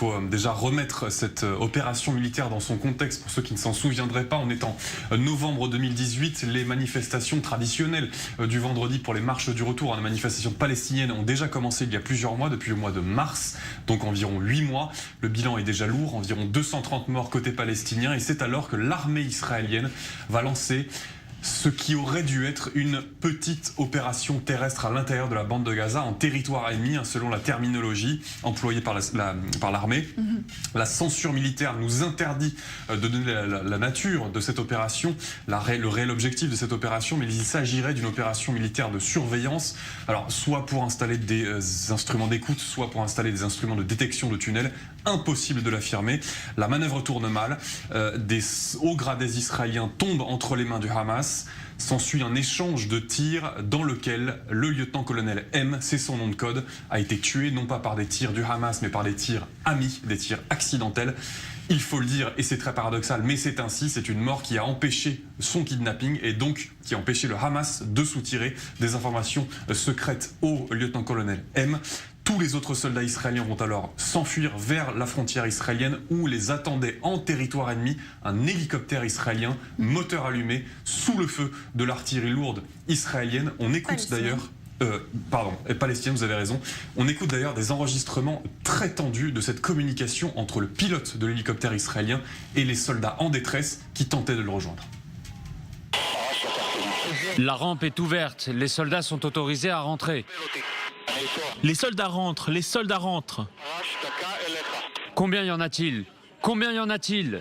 faut déjà remettre cette opération militaire dans son contexte pour ceux qui ne s'en souviendraient pas. On est en novembre 2018, les manifestations traditionnelles du vendredi pour les marches du retour, les manifestations palestiniennes ont déjà commencé il y a plusieurs mois, depuis le mois de mars, donc environ 8 mois. Le bilan est déjà lourd, environ 230 morts côté palestinien, et c'est alors que l'armée israélienne va lancer ce qui aurait dû être une petite opération terrestre à l'intérieur de la bande de Gaza en territoire ennemi, selon la terminologie employée par l'armée. La censure militaire nous interdit de donner la nature de cette opération, le réel objectif de cette opération, mais il s'agirait d'une opération militaire de surveillance, alors soit pour installer des instruments d'écoute, soit pour installer des instruments de détection de tunnels. Impossible de l'affirmer. La manœuvre tourne mal, des hauts gradés israéliens tombent entre les mains du Hamas. S'ensuit un échange de tirs dans lequel le lieutenant-colonel M, c'est son nom de code, a été tué non pas par des tirs du Hamas mais par des tirs amis, des tirs accidentels. Il faut le dire, et c'est très paradoxal, mais c'est ainsi, c'est une mort qui a empêché son kidnapping et donc qui a empêché le Hamas de soutirer des informations secrètes au lieutenant-colonel M. Tous les autres soldats israéliens vont alors s'enfuir vers la frontière israélienne où les attendait en territoire ennemi un hélicoptère israélien, moteur allumé, sous le feu de l'artillerie lourde israélienne. On écoute d'ailleurs... palestinienne, vous avez raison. On écoute d'ailleurs des enregistrements très tendus de cette communication entre le pilote de l'hélicoptère israélien et les soldats en détresse qui tentaient de le rejoindre. La rampe est ouverte, les soldats sont autorisés à rentrer. Les soldats rentrent, les soldats rentrent. Combien y en a-t-il? Combien y en a-t-il?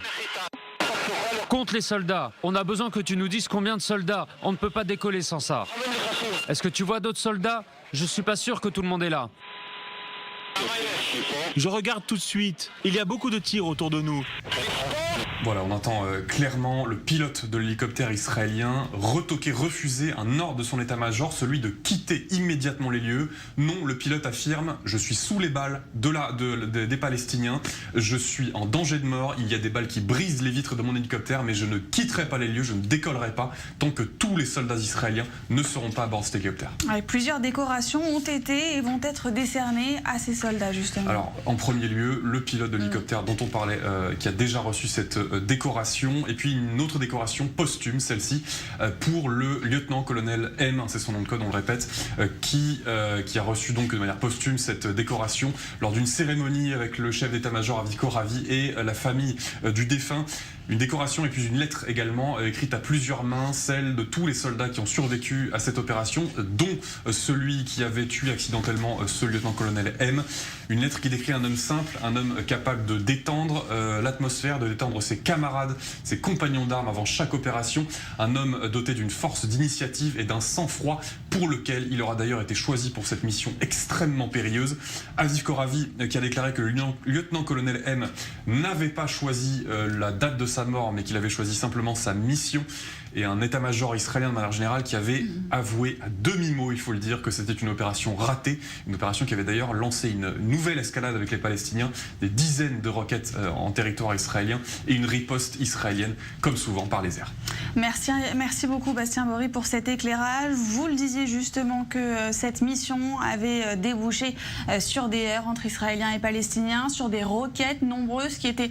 Compte les soldats. On a besoin que tu nous dises combien de soldats. On ne peut pas décoller sans ça. Est-ce que tu vois d'autres soldats? Je suis pas sûr que tout le monde est là. Je regarde tout de suite. Il y a beaucoup de tirs autour de nous. Voilà, on entend clairement le pilote de l'hélicoptère israélien refuser un ordre de son état-major, celui de quitter immédiatement les lieux. Non, le pilote affirme « Je suis sous les balles des Palestiniens, je suis en danger de mort, il y a des balles qui brisent les vitres de mon hélicoptère, mais je ne quitterai pas les lieux, je ne décollerai pas tant que tous les soldats israéliens ne seront pas à bord de cet hélicoptère. » Plusieurs décorations ont été et vont être décernées à ces soldats, justement. Alors, en premier lieu, le pilote de l'hélicoptère dont on parlait, qui a déjà reçu cette décoration, et puis une autre décoration posthume, celle-ci, pour le lieutenant-colonel M, c'est son nom de code, on le répète, qui a reçu donc de manière posthume cette décoration lors d'une cérémonie avec le chef d'état-major Avi Koravi et la famille du défunt. Une décoration et puis une lettre également écrite à plusieurs mains, celle de tous les soldats qui ont survécu à cette opération, dont celui qui avait tué accidentellement ce lieutenant-colonel M. Une lettre qui décrit un homme simple, un homme capable de détendre l'atmosphère, de détendre ses camarades, ses compagnons d'armes avant chaque opération, un homme doté d'une force d'initiative et d'un sang-froid pour lequel il aura d'ailleurs été choisi pour cette mission extrêmement périlleuse. Aviv Koravi qui a déclaré que le lieutenant-colonel M n'avait pas choisi la date de sa mort, mais qu'il avait choisi simplement sa mission, et un état-major israélien de manière générale qui avait avoué à demi-mot, il faut le dire, que c'était une opération ratée, une opération qui avait d'ailleurs lancé une nouvelle escalade avec les Palestiniens, des dizaines de roquettes en territoire israélien et une riposte israélienne, comme souvent par les airs. Merci beaucoup Bastien Bory pour cet éclairage. Vous le disiez justement que cette mission avait débouché sur des heurts entre Israéliens et Palestiniens, sur des roquettes nombreuses qui étaient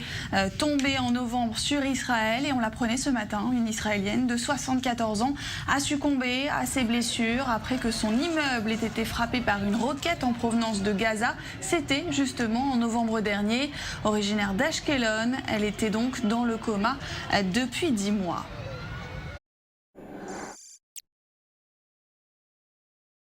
tombées en novembre sur Israël, et on l'apprenait ce matin, une Israélienne de 74 ans a succombé à ses blessures après que son immeuble ait été frappé par une roquette en provenance de Gaza. C'était justement en novembre dernier. Originaire d'Ashkelon, elle était donc dans le coma depuis 10 mois.